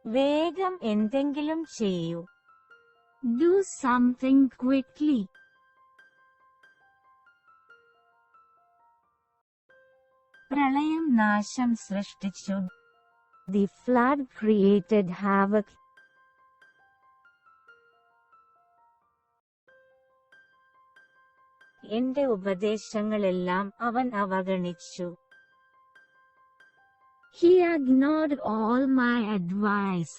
വേഗം എന്തെങ്കിലും ചെയ്യൂ. Do something quickly. പ്രളയം നാശം സൃഷ്ടിച്ചു. The flood created havoc. എന്റെ ഉപദേശങ്ങളെല്ലാം അവൻ അവഗണിച്ചു. He ignored all my advice.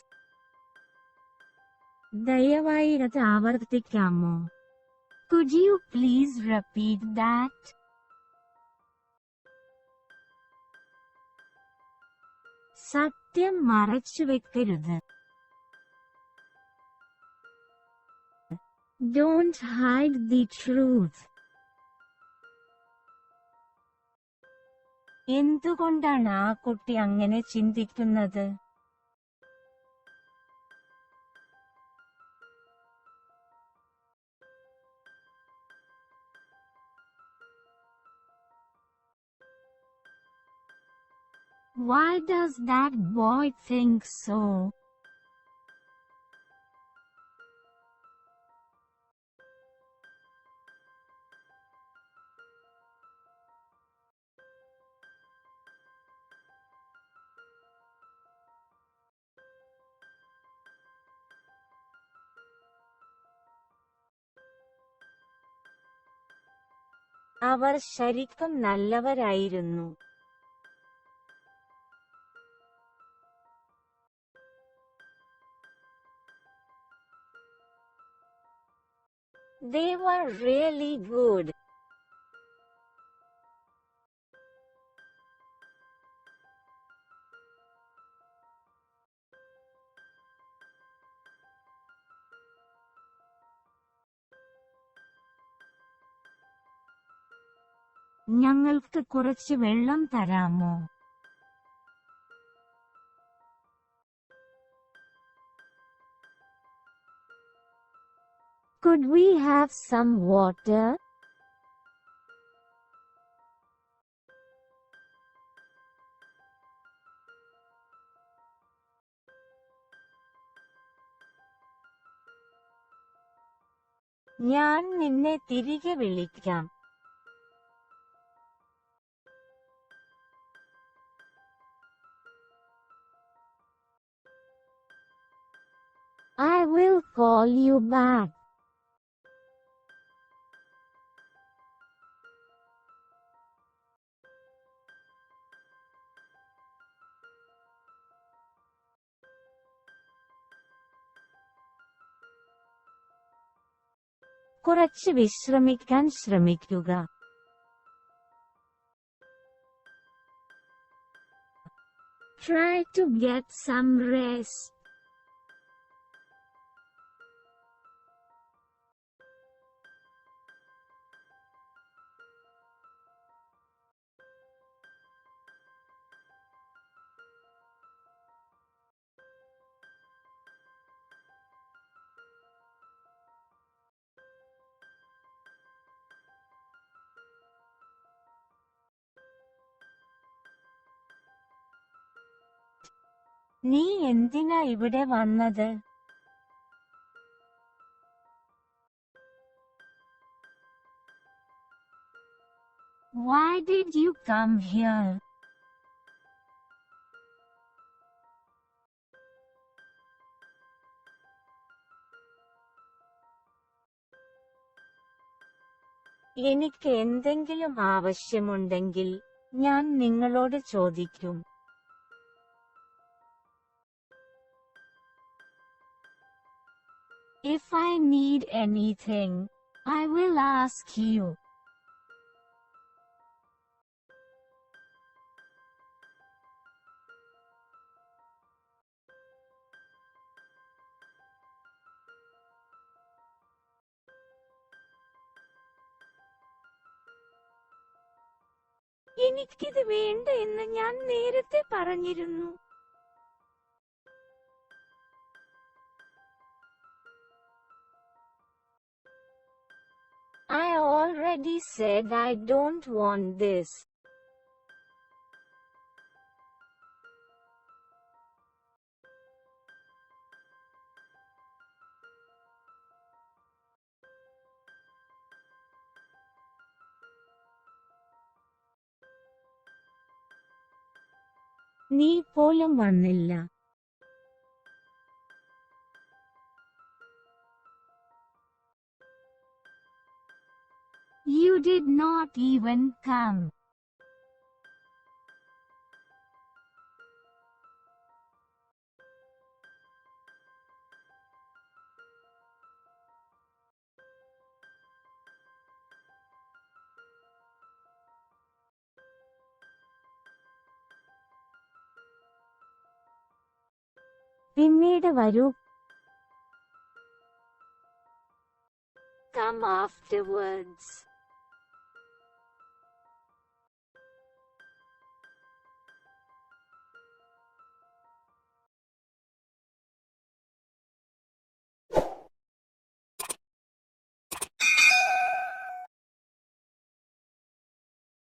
ദയവായി അത് ആവർത്തിക്കാമോ? Could you please repeat that? സത്യം മറച്ചുവെക്കരുത്. Don't hide the truth. എന്തുകൊണ്ടാണ് ആ കുട്ടി അങ്ങനെ ചിന്തിക്കുന്നത്? Why does that boy think so? അവർ ശരിക്കും നല്ലവരായിരുന്നു. They were really good. ഞങ്ങൾക്ക് കുറച്ച് വെള്ളം തരാമോ? Could we have some water? ഞാൻ നിന്നെ തിരികെ വിളിക്കാം. I will call you back. കുറച്ച് വിശ്രമിക്കാൻ ശ്രമിക്കുക. Try to get some rest. നീ എന്തിനാ ഇവിടെ വന്നത്? Why did you come here? എനിക്ക് എന്തെങ്കിലും ആവശ്യമുണ്ടെങ്കിൽ ഞാൻ നിങ്ങളോട് ചോദിക്കും. If I need anything, I will ask you. എനിക്കിത് വേണ്ട എന്ന് ഞാൻ നേരത്തെ പറഞ്ഞിരുന്നു. I already said I don't want this. നീ പോലും വന്നില്ല. You did not even come. പിന്നീട് വരൂ. Come afterwards.